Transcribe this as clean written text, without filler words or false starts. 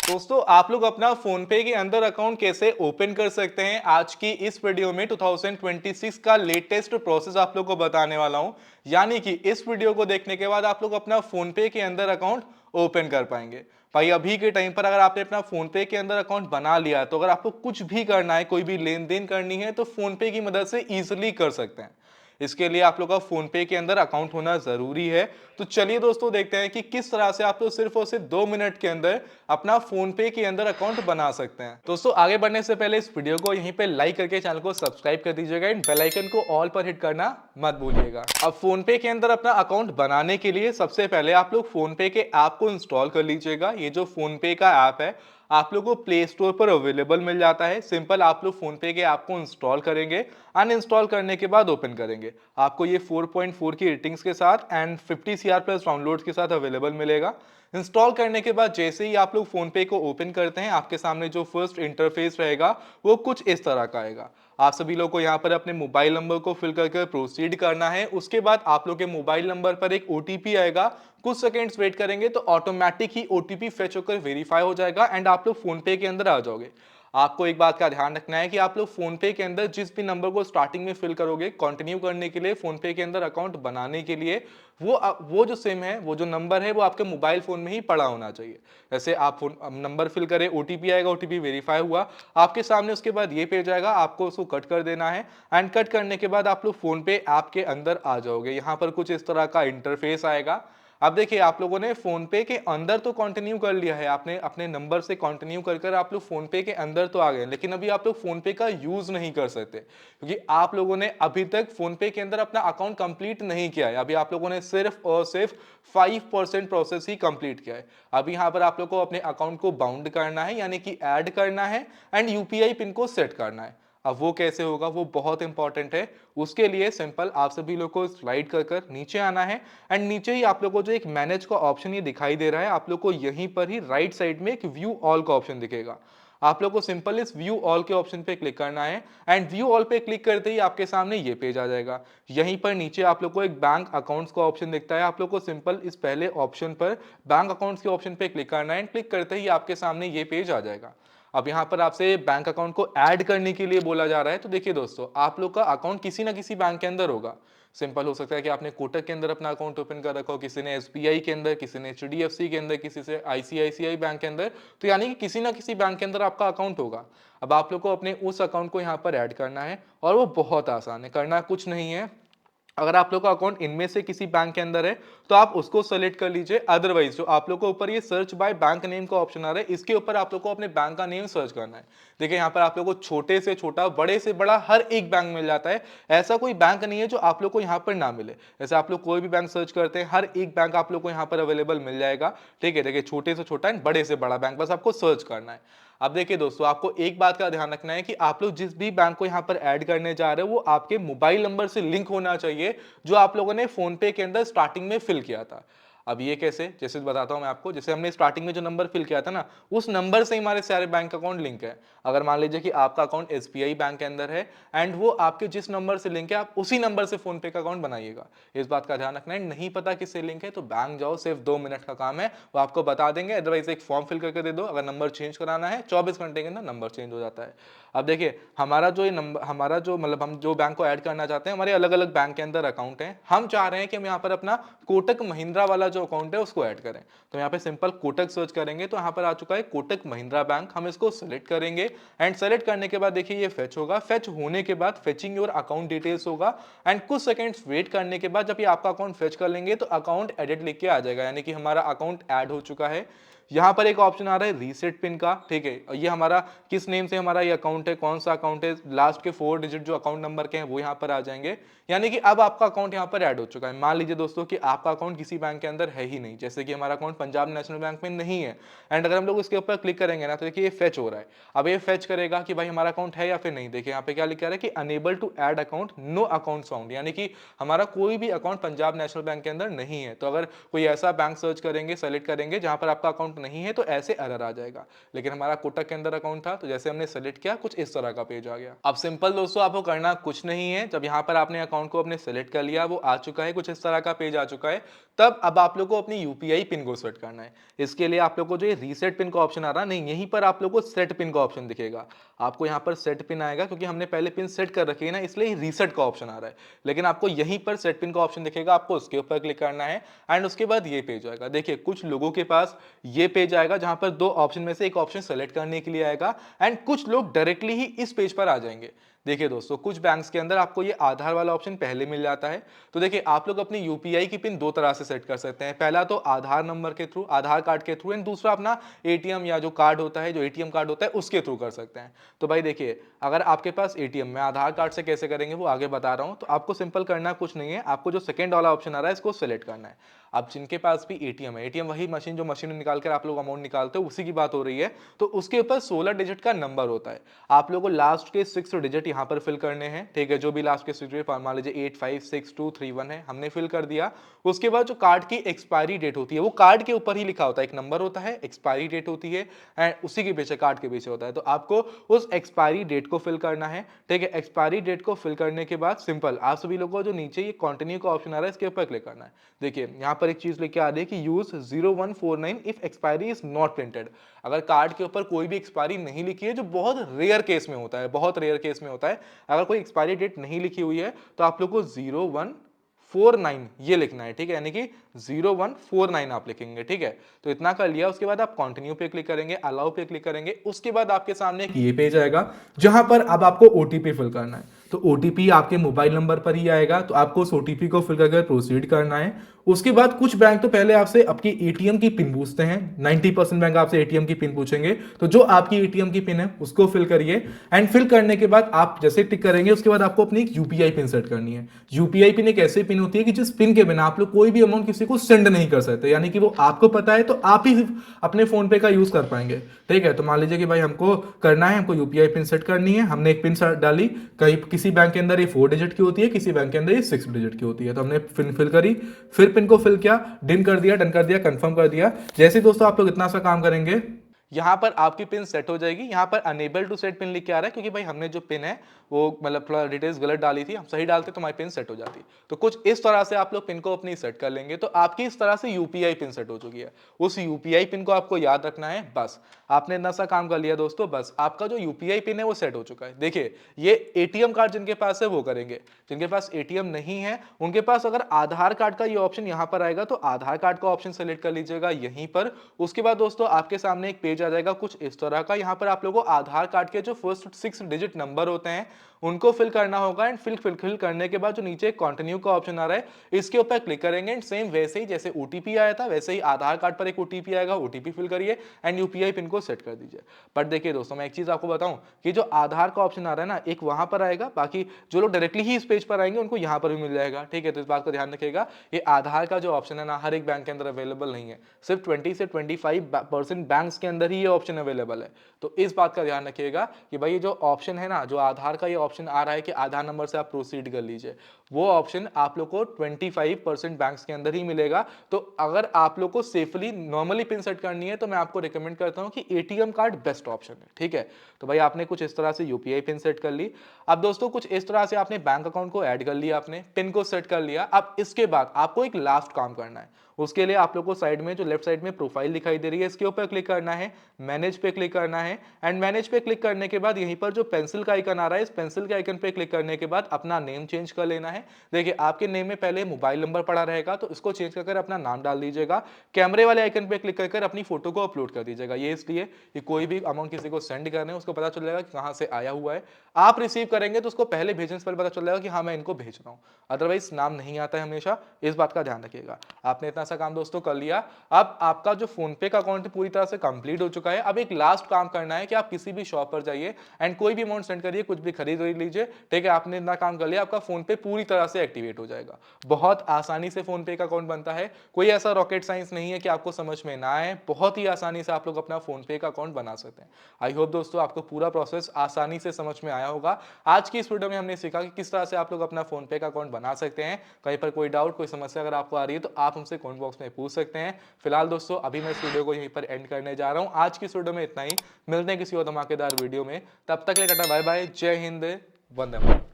दोस्तों आप लोग अपना फोन पे के अंदर अकाउंट कैसे ओपन कर सकते हैं, आज की इस वीडियो में 2026 का लेटेस्ट प्रोसेस आप लोग को बताने वाला हूं। यानी कि इस वीडियो को देखने के बाद आप लोग अपना फोन पे के अंदर अकाउंट ओपन कर पाएंगे। भाई अभी के टाइम पर अगर आपने अपना फोन पे के अंदर अकाउंट बना लिया है तो अगर आपको कुछ भी करना है, कोई भी लेन देन करनी है तो फोन पे की मदद से इजिली कर सकते हैं। इसके लिए आप लोग का फोन पे के अंदर अकाउंट होना जरूरी है। तो चलिए दोस्तों देखते हैं कि किस तरह से आप लोग सिर्फ और सिर्फ 2 मिनट के अंदर अपना फोन पे के अंदर अकाउंट बना सकते हैं। दोस्तों आगे बढ़ने से पहले इस वीडियो को यहीं पे लाइक करके चैनल को सब्सक्राइब कर दीजिएगा एंड बेल आइकन को ऑल पर हिट करना मत भूलिएगा। अब फोन पे के अंदर अपना अकाउंट बनाने के लिए सबसे पहले आप लोग फोन पे के ऐप को इंस्टॉल कर लीजिएगा। ये जो फोन पे का ऐप है आप लोग को प्ले स्टोर पर अवेलेबल मिल जाता है। सिंपल आप लोग फोन पे के ऐप को इंस्टॉल करेंगे, अनइंस्टॉल करने के बाद ओपन करेंगे। आपको ये 4.4 की रेटिंग्स के साथ एंड 50 CR प्लस डाउनलोड्स के साथ अवेलेबल मिलेगा। इंस्टॉल करने के बाद जैसे ही आप लोग फोन पे को ओपन करते हैं आपके सामने जो फर्स्ट इंटरफेस रहेगा वो कुछ इस तरह का आएगा। आप सभी लोग को यहाँ पर अपने मोबाइल नंबर को फिल करके प्रोसीड करना है। उसके बाद आप लोग के मोबाइल नंबर पर एक ओटीपी आएगा। कुछ सेकंड्स वेट करेंगे तो ऑटोमेटिक ही ओटीपी फेच होकर वेरीफाई हो जाएगा एंड आप लोग फोन पे के अंदर आ जाओगे। आपको एक बात का ध्यान रखना है कि आप लोग फोन पे के अंदर जिस भी नंबर को स्टार्टिंग में फिल करोगे कंटिन्यू करने के लिए, फोन पे के अंदर अकाउंट बनाने के लिए, वो जो सिम है, वो जो नंबर है वो आपके मोबाइल फोन में ही पड़ा होना चाहिए। जैसे आप फोन नंबर फिल करें, ओटीपी आएगा, ओटीपी वेरीफाई हुआ आपके सामने, उसके बाद ये पेज आएगा, आपको उसको कट कर देना है एंड कट करने के बाद आप लोग फोन पे ऐप के अंदर आ जाओगे। यहाँ पर कुछ इस तरह का इंटरफेस आएगा। अब देखिए आप लोगों ने फोन पे के अंदर तो कंटिन्यू कर लिया है, आपने अपने नंबर से कंटिन्यू कर कर आप लोग फोन पे के अंदर तो आ गए, लेकिन अभी आप लोग फोन पे का यूज नहीं कर सकते क्योंकि आप लोगों ने अभी तक फोन पे के अंदर अपना अकाउंट कंप्लीट नहीं किया है। अभी आप लोगों ने सिर्फ और सिर्फ 5% प्रोसेस ही कंप्लीट किया है। अभी यहाँ पर आप लोग को अपने अकाउंट को बाउंड करना है, यानी कि ऐड करना है एंड यूपीआई पिन को सेट करना है। अब वो कैसे होगा वो बहुत इंपॉर्टेंट है। उसके लिए सिंपल आप सभी लोग को स्लाइड कर कर नीचे आना है एंड नीचे ही आप लोग को जो एक मैनेज का ऑप्शन ये दिखाई दे रहा है, आप लोग को यहीं पर ही राइट साइड में एक व्यू ऑल का ऑप्शन दिखेगा। आप लोग को सिंपल इस व्यू ऑल के ऑप्शन पे क्लिक करना है एंड व्यू ऑल पे क्लिक करते ही आपके सामने ये पेज आ जाएगा। यहीं पर नीचे आप लोग को एक बैंक अकाउंट्स का ऑप्शन दिखता है। आप लोग को सिंपल इस पहले ऑप्शन पर बैंक अकाउंट्स के ऑप्शन पे क्लिक करना है एंड क्लिक करते ही आपके सामने ये पेज आ जाएगा। अब यहाँ पर आपसे बैंक अकाउंट को ऐड करने के लिए बोला जा रहा है। तो देखिए दोस्तों, आप लोग का अकाउंट किसी ना किसी बैंक के अंदर होगा। सिंपल हो सकता है कि आपने कोटक के अंदर अपना अकाउंट ओपन कर रखा हो, किसी ने एसबीआई के अंदर, किसी ने एचडीएफसी के अंदर, किसी से आईसीआईसीआई बैंक के अंदर। तो यानी कि किसी ना किसी बैंक के अंदर आपका अकाउंट होगा। अब आप लोग को अपने उस अकाउंट को यहाँ पर ऐड करना है और वो बहुत आसान है, करना कुछ नहीं है। अगर आप लोग का अकाउंट इनमें से किसी बैंक के अंदर है तो आप उसको सेलेक्ट कर लीजिए। अदरवाइज जो आप लोग को ऊपर ये सर्च बाय बैंक नेम का ऑप्शन आ रहा है, इसके ऊपर आप लोग को अपने बैंक का नेम सर्च करना है। देखिए यहाँ पर आप लोग को छोटे से छोटा, बड़े से बड़ा हर एक बैंक मिल जाता है। ऐसा कोई बैंक नहीं है जो आप लोग को यहाँ पर ना मिले। जैसे आप लोग कोई भी बैंक सर्च करते हैं, हर एक बैंक आप लोग को यहाँ पर अवेलेबल मिल जाएगा। ठीक है, देखिए छोटे से छोटा एंड बड़े से बड़ा बैंक, बस आपको सर्च करना है। अब देखिए दोस्तों, आपको एक बात का ध्यान रखना है कि आप लोग जिस भी बैंक को यहाँ पर ऐड करने जा रहे हो वो आपके मोबाइल नंबर से लिंक होना चाहिए जो आप लोगों ने फोन पे के अंदर स्टार्टिंग में फिल किया था। अब ये कैसे, जैसे बताता हूं मैं आपको। जैसे हमने स्टार्टिंग में जो नंबर फिल किया था ना, उस नंबर से ही हमारे सारे बैंक अकाउंट लिंक है। अगर मान लीजिए कि आपका अकाउंट एसबीआई बैंक के अंदर है एंड वो आपके जिस नंबर से लिंक है, आप उसी नंबर से फोन पे का अकाउंट बनाइएगा। इस बात का ध्यान रखना है। नहीं पता किससे लिंक है तो बैंक जाओ, सिर्फ 2 मिनट का काम है, वो आपको बता देंगे। अदरवाइज एक फॉर्म फिल करके दे दो। अगर नंबर चेंज कराना है 24 घंटे के अंदर नंबर चेंज हो जाता है। अब देखिए हमारा जो ये नंबर, हमारा जो मतलब हम जो बैंक को ऐड करना चाहते हैं, हमारे अलग अलग बैंक के अंदर अकाउंट है। हम चाह रहे हैं कि हम यहाँ पर अपना कोटक महिंद्रा वाला जो अकाउंट है उसको ऐड करें। तो यहाँ पे सिंपल कोटक सर्च करेंगे तो यहाँ पर आ चुका है कोटक महिंद्रा बैंक। हम इसको सेलेक्ट करेंगे एंड सेलेक्ट करने के बाद देखिए ये फेच होगा। फेच होने के बाद फेचिंग योर अकाउंट डिटेल्स होगा एंड कुछ सेकंड्स वेट करने के बाद जब ये आपका अकाउंट फेच कर लेंगे तो अकाउंट एडिट लिख के आ जाएगा, यानी कि हमारा अकाउंट ऐड हो चुका है। यहाँ पर एक ऑप्शन आ रहा है रीसेट पिन का। ठीक है, ये हमारा किस नेम से हमारा ये अकाउंट है, कौन सा अकाउंट है, लास्ट के 4 डिजिट जो अकाउंट नंबर के हैं वो यहाँ पर आ जाएंगे। यानी कि अब आपका अकाउंट यहाँ पर ऐड हो चुका है। मान लीजिए दोस्तों कि आपका अकाउंट किसी बैंक के अंदर है ही नहीं, जैसे कि हमारा अकाउंट पंजाब नेशनल बैंक में नहीं है एंड अगर हम लोग इसके ऊपर क्लिक करेंगे ना तो देखिए ये फेच हो रहा है। अब ये फेच करेगा कि भाई हमारा अकाउंट है या फिर नहीं। देखिए यहाँ पे क्या लिखा है कि unable to add account, no account found, यानी कि हमारा कोई भी अकाउंट पंजाब नेशनल बैंक के अंदर नहीं है। तो अगर कोई ऐसा बैंक सर्च करेंगे, सेलेक्ट करेंगे जहां पर आपका अकाउंट नहीं है तो ऐसे एरर आ जाएगा। लेकिन हमारा कोटक के अंदर अकाउंट था तो जैसे हमने सेलेक्ट किया कुछ इस तरह का पेज आ गया। अब सिंपल दोस्तों, आपको करना कुछ नहीं है। जब यहाँ पर आपने अकाउंट को अपने सेलेक्ट कर लिया, वो आ चुका है, कुछ इस तरह का पेज आ चुका है। तब अब आप लोग को अपनी यूपीआई पिन को सेट करना है। इसके लिए आप लोग को जो ये रीसेट पिन का ऑप्शन आ रहा है, नहीं यहीं पर आप लोग को सेट पिन का ऑप्शन दिखेगा। आपको यहाँ पर सेट पिन आएगा क्योंकि हमने पहले पिन सेट कर रखी है ना, इसलिए रीसेट का ऑप्शन आ रहा है। लेकिन आपको यहीं पर सेट पिन का ऑप्शन दिखेगा, आपको उसके ऊपर क्लिक करना है एंड उसके बाद ये पेज आएगा। देखिए कुछ लोगों के पास ये पेज आएगा जहां पर दो ऑप्शन में से एक ऑप्शन सेलेक्ट करने के लिए आएगा एंड कुछ लोग डायरेक्टली ही इस पेज पर आ जाएंगे। देखिए दोस्तों, कुछ बैंक्स के अंदर आपको ये आधार वाला ऑप्शन पहले मिल जाता है। तो देखिए आप लोग अपनी यूपीआई की पिन दो तरह से सेट कर सकते हैं। पहला तो आधार नंबर के थ्रू, आधार कार्ड के थ्रू, एंड दूसरा अपना एटीएम या जो कार्ड होता है, जो एटीएम कार्ड होता है उसके थ्रू कर सकते हैं। तो भाई देखिए, अगर आपके पास एटीएम में आधार कार्ड से कैसे करेंगे वो आगे बता रहा हूं। तो आपको सिंपल करना कुछ नहीं है, आपको जो सेकंड वाला ऑप्शन आ रहा है इसको सेलेक्ट करना है। अब जिनके पास भी एटीएम है, एटीएम वही मशीन जो मशीन में निकाल कर आप लोग अमाउंट निकालते हो, उसी की बात हो रही है। तो उसके ऊपर 16 डिजिट का नंबर होता है। आप लोगों को लास्ट के 6 डिजिट यहाँ पर फिल करने हैं, ठीक है। जो भी लास्ट के 6 डिजिट, मान लीजिए 856231 है, हमने फिल कर दिया। उसके बाद जो कार्ड की एक्सपायरी डेट होती है वो कार्ड के ऊपर ही लिखा होता है, एक नंबर होता है, एक्सपायरी डेट होती है एंड उसी के पीछे, कार्ड के पीछे होता है। तो आपको उस एक्सपायरी डेट को फिल करना है, ठीक है। एक्सपायरी डेट को फिल करने के बाद सिंपल आप सभी लोगों को जो नीचे ये कंटिन्यू का ऑप्शन आ रहा है इसके ऊपर क्लिक करना है। देखिए यहाँ पर एक चीज लेके आ रही है कि use 0149 if expiry is not printed. अगर कार्ड के ऊपर कोई भी एक्सपायरी नहीं लिखी है, जो बहुत रेयर केस में होता है, बहुत रेयर केस में होता है, अगर कोई एक्सपायरी डेट नहीं लिखी हुई है तो आप लोग को 0149 ये लिखना है, ठीक है। यानी कि 0149 आप लिखेंगे, ठीक है। तो इतना कर लिया, उसके बाद आप कंटिन्यू पे क्लिक करेंगे, अलाउ पे क्लिक करेंगे। उसके बाद आपके सामने एक ये पेज आएगा जहां पर अब आपको ओटीपी फिल करना है। तो ओटीपी आपके मोबाइल नंबर पर ही आएगा, तो आपको उस ओटीपी को फिल करके प्रोसीड करना है। उसके बाद कुछ बैंक तो पहले आपसे आपकी एटीएम की पिन पूछते हैं, 90% बैंक आपसे एटीएम की पिन पूछेंगे। तो जो आपकी एटीएम की पिन है उसको फिल करिए एंड फिल करने के बाद आप जैसे टिक करेंगे उसके बाद आपको अपनी एक यूपीआई पिन सेट करनी है। यूपीआई पिन एक ऐसी पिन होती है कि जिस पिन के बिना आप लोग कोई भी अमाउंट किसी को सेंड नहीं कर सकते, यानी कि वो आपको पता है तो आप ही अपने फोन पे का यूज कर पाएंगे, ठीक है। तो मान लीजिए कि भाई हमको करना है, हमको यूपीआई पिन सेट करनी है, हमने एक पिन डाली, कहीं किसी बैंक के अंदर ये 4 डिजिट की होती है, किसी बैंक के अंदर ये 6 डिजिट की होती है। तो हमने पिन फिल करी, फिर पिन को फिल किया, डन कर दिया, कंफर्म कर दिया। जैसे दोस्तों आप लोग इतना सा काम करेंगे, यहां पर आपकी पिन सेट हो जाएगी। यहां पर अनेबल टू सेट पिन लिख के आ रहा है क्योंकि भाई हमने जो पिन है वो मतलब थोड़ा डिटेल्स गलत डाली थी, हम सही डालते तो हमारी पिन सेट हो जाती। तो कुछ इस तरह से आप लोग पिन को अपनी सेट कर लेंगे, तो आपकी इस तरह से यूपीआई पिन सेट हो चुकी है। उस यूपीआई पिन को आपको याद रखना है, बस आपने इतना सा काम कर लिया दोस्तों, बस आपका जो यूपीआई पिन है वो सेट हो चुका है। देखिए ये एटीएम कार्ड जिनके पास है वो करेंगे, जिनके पास एटीएम नहीं है उनके पास अगर आधार कार्ड का ये ऑप्शन यहां पर आएगा तो आधार कार्ड का ऑप्शन सेलेक्ट कर लीजिएगा यहीं पर। उसके बाद दोस्तों आपके सामने एक पेज आ जाएगा कुछ इस तरह का, यहां पर आप लोगों को आधार कार्ड के जो फर्स्ट 6 डिजिट नंबर होते हैं उनको फिल करना होगा एंड फिल करने के बाद जो नीचे कंटिन्यू का ऑप्शन आ रहा है इसके ऊपर क्लिक करेंगे एंड सेम वैसे ही जैसे ओटीपी आया था वैसे ही आधार कार्ड पर एक ओटीपी आएगा, ओटीपी फिल करिए एंड यूपीआई पिन को सेट कर दीजिए। बट देखिए दोस्तों, मैं एक चीज आपको बताऊं कि जो आधार का ऑप्शन आ रहा है ना, एक वहां पर आएगा, बाकी जो लोग डायरेक्टली ही इस पेज पर आएंगे उनको यहां पर भी मिल जाएगा, ठीक है। तो इस बात का ध्यान रखिएगा, ये आधार का जो ऑप्शन है ना हर एक बैंक के अंदर अवेलेबल नहीं है, सिर्फ 20 से 25% बैंक्स के अंदर ही ये ऑप्शन अवेलेबल है। तो इस बात का ध्यान रखिएगा कि भाई ये जो ऑप्शन है ना, जो आधार का ये ऑप्शन आ रहा है कि आधार नंबर से आप प्रोसीड कर लीजिए, वो ऑप्शन आप लोग को 25% बैंक्स के अंदर ही मिलेगा। तो अगर आप लोग को सेफली नॉर्मली पिन सेट करनी है तो मैं आपको रिकमेंड करता हूं कि एटीएम कार्ड बेस्ट ऑप्शन है, ठीक है। तो भाई आपने कुछ इस तरह से यूपीआई पिन सेट कर ली। अब दोस्तों कुछ इस तरह से आपने बैंक अकाउंट को ऐड कर लिया, आपने पिन को सेट कर लिया। अब इसके बाद आपको एक लास्ट काम करना है। उसके लिए आप लोग को साइड में जो लेफ्ट साइड में प्रोफाइल दिखाई दे रही है इसके ऊपर क्लिक करना है, मैनेज पे क्लिक करना है एंड मैनेज पे क्लिक करने के बाद यहीं पर जो पेंसिल का आइकन आ रहा है इस पेंसिल के आइकन पे क्लिक करने के बाद अपना नेम चेंज कर लेना है। देखिए आपके नेम में पहले मोबाइल नंबर पड़ा रहेगा तो इसको चेंज कर अपना नाम डाल दीजिएगा। कैमरे वाले आइकन पे क्लिक कर अपनी फोटो को अपलोड कर दीजिएगा, ये इसलिए कि कोई भी अमाउंट किसी को सेंड करना है उसको पता चल जाएगा कि कहां से आया हुआ है। आप रिसीव करेंगे तो उसको पहले भेजने से पहले पता चल जाएगा कि हाँ मैं इनको भेज रहा हूं, अदरवाइज नाम नहीं आता है हमेशा, इस बात का ध्यान रखिएगा। आपने इतना सा काम दोस्तों कर लिया। अब आपका जो फोन पे का अकाउंट पूरी तरह से कंप्लीट हो चुका है। अब एक लास्ट काम करना है कि आप किसी भी शॉप पर जाइए एंड कोई भी अमाउंट सेंड करिए, कुछ भी खरीद लीजिए, ठीक है। आपने इतना काम कर लिया, आपका फोन पे पूरी तरह से एक्टिवेट हो जाएगा। बहुत आसानी से फोन पे का अकाउंट बनता है, कोई ऐसा रॉकेट साइंस नहीं है कि आपको समझ में ना आए, बहुत ही आसानी से आप लोग अपना फोन पे का अकाउंट बना सकते हैं। आई होप दोस्तों आपको पूरा प्रोसेस आसानी से समझ में आया होगा। आज की इस वीडियो में हमने सीखा कि किस तरह से आप लोग अपना फोन पे का अकाउंट बना सकते हैं। कहीं पर कोई डाउट, कोई समस्या अगर आपको आ रही है तो आप हमसे कमेंट बॉक्स में पूछ सकते हैं। फिलहाल दोस्तों अभी मैं इस वीडियो को यहीं पर एंड करने जा रहा हूं। आज की इस वीडियो में इतना ही, मिलते हैं किसी और धमाकेदार वीडियो में, तब तक के लिए टाटा बाय बाय, जय हिंद, वंदे मातरम।